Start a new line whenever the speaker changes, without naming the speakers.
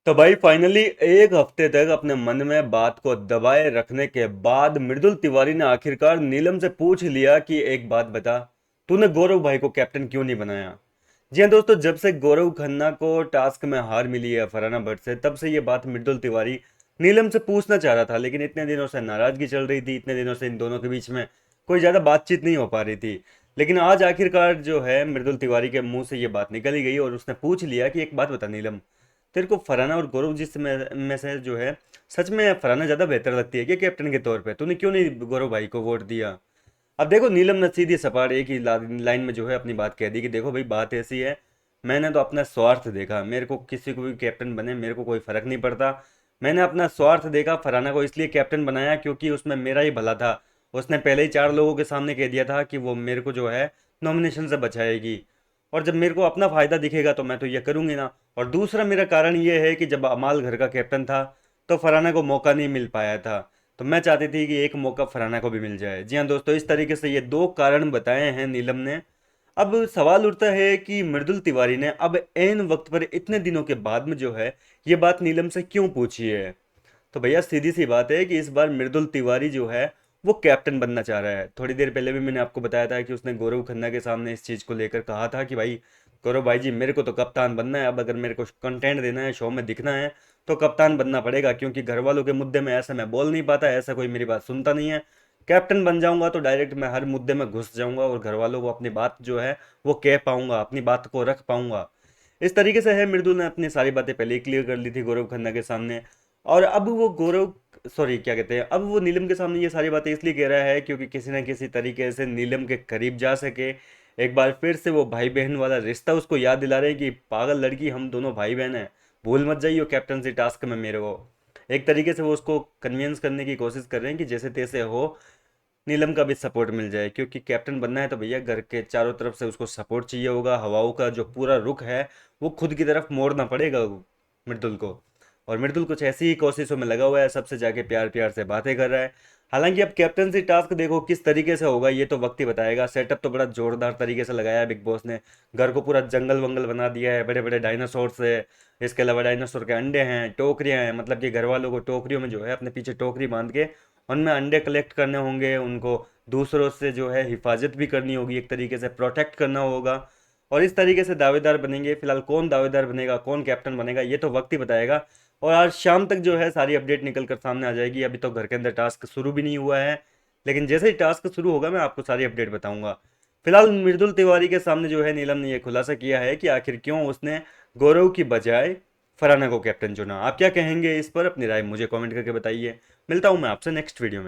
तो भाई फाइनली एक हफ्ते तक अपने मन में बात को दबाए रखने के बाद मृदुल तिवारी ने आखिरकार नीलम से पूछ लिया कि एक बात बता, तूने गौरव भाई को कैप्टन क्यों नहीं बनाया। जी हाँ दोस्तों, जब से गौरव खन्ना को टास्क में हार मिली है फरहाना भट्ट से, तब से ये बात मृदुल तिवारी नीलम से पूछना चाह रहा था, लेकिन इतने दिनों से नाराजगी चल रही थी, इतने दिनों से इन दोनों के बीच में कोई ज्यादा बातचीत नहीं हो पा रही थी। लेकिन आज आखिरकार जो है मृदुल तिवारी के मुंह से ये बात निकल ही गई और उसने पूछ लिया कि एक बात बता नीलम, तेरे को फरहाना और गौरव जी में से जो है सच में फरहाना ज्यादा बेहतर लगती है क्या कैप्टन के तौर पे? तूने क्यों नहीं गौरव भाई को वोट दिया? अब देखो नीलम ने सीधी सपाट एक ही लाइन में जो है अपनी बात कह दी कि देखो भाई बात ऐसी है, मैंने तो अपना स्वार्थ देखा, मेरे को किसी को भी कैप्टन बने मेरे को कोई फर्क नहीं पड़ता। मैंने अपना स्वार्थ देखा, फरहाना को इसलिए कैप्टन बनाया क्योंकि उसमें मेरा ही भला था। उसने पहले ही 4 लोगों के सामने कह दिया था कि वो मेरे को जो है नॉमिनेशन से बचाएगी, और जब मेरे को अपना फायदा दिखेगा तो मैं तो ये करूंगी ना। और दूसरा मेरा कारण ये है कि जब अमाल घर का कैप्टन था तो फरहाना को मौका नहीं मिल पाया था, तो मैं चाहती थी कि एक मौका फरहाना को भी मिल जाए। जी हाँ दोस्तों, इस तरीके से ये 2 कारण बताए हैं नीलम ने। अब सवाल उठता है कि मृदुल तिवारी ने अब एन वक्त पर इतने दिनों के बाद में जो है ये बात नीलम से क्यों पूछी है। तो भैया सीधी सी बात है कि इस बार मृदुल तिवारी जो है वो कैप्टन बनना चाह रहा है। थोड़ी देर पहले भी मैंने आपको बताया था कि उसने गौरव खन्ना के सामने इस चीज़ को लेकर कहा था कि भाई गौरव भाई जी, मेरे को तो कप्तान बनना है, अब अगर मेरे को कंटेंट देना है, शो में दिखना है तो कप्तान बनना पड़ेगा, क्योंकि घर वालों के मुद्दे में ऐसा मैं बोल नहीं पाता, ऐसा कोई मेरी बात सुनता नहीं है। कैप्टन बन जाऊंगा तो डायरेक्ट मैं हर मुद्दे में घुस जाऊंगा और घर वालों को अपनी बात जो है वो कह पाऊंगा, अपनी बात को रख पाऊंगा। इस तरीके से है मृदुल ने अपनी सारी बातें पहले ही क्लियर कर ली थी गौरव खन्ना के सामने। और अब वो गौरव सॉरी क्या कहते हैं, अब वो नीलम के सामने ये सारी बातें इसलिए कह रहा है क्योंकि किसी ना किसी तरीके से नीलम के करीब जा सके, एक बार फिर से वो भाई बहन वाला रिश्ता उसको याद दिला रहे हैं कि पागल लड़की, हम दोनों भाई बहन हैं, भूल मत जाइयो कैप्टनसी टास्क में मेरे को। एक तरीके से वो उसको कन्विंस करने की कोशिश कर रहे हैं कि जैसे तैसे हो नीलम का भी सपोर्ट मिल जाए, क्योंकि कैप्टन बनना है तो भैया घर के चारों तरफ से उसको सपोर्ट चाहिए होगा। हवाओं का जो पूरा रुख है वो खुद की तरफ मोड़ना पड़ेगा मृदुल को। और मृदुल कुछ ऐसी ही कोशिशों में लगा हुआ है, सबसे जाके प्यार प्यार से बातें कर रहा है। हालांकि अब कैप्टनसी टास्क देखो किस तरीके से होगा ये तो वक्त ही बताएगा। सेटअप तो बड़ा जोरदार तरीके से लगाया है बिग बॉस ने। घर को पूरा जंगल वंगल बना दिया है, बड़े बड़े डायनासोर से, इसके अलावा डायनासोर के अंडे हैं, टोकरियां हैं, मतलब कि घर वालों को टोकरियों में जो है अपने पीछे टोकरी बांध के उनमें अंडे कलेक्ट करने होंगे, उनको दूसरों से जो है हिफाजत भी करनी होगी, एक तरीके से प्रोटेक्ट करना होगा। और इस तरीके से दावेदार बनेंगे। फिलहाल कौन दावेदार बनेगा, कौन कैप्टन बनेगा, ये तो वक्त ही बताएगा। और आज शाम तक जो है सारी अपडेट निकल कर सामने आ जाएगी। अभी तो घर के अंदर टास्क शुरू भी नहीं हुआ है, लेकिन जैसे ही टास्क शुरू होगा मैं आपको सारी अपडेट बताऊंगा। फिलहाल मृदुल तिवारी के सामने जो है नीलम ने यह खुलासा किया है कि आखिर क्यों उसने गौरव की बजाय फरहाना को कैप्टन चुना। आप क्या कहेंगे इस पर? अपनी राय मुझे कमेंट करके बताइए। मिलता हूं मैं आपसे नेक्स्ट वीडियो में।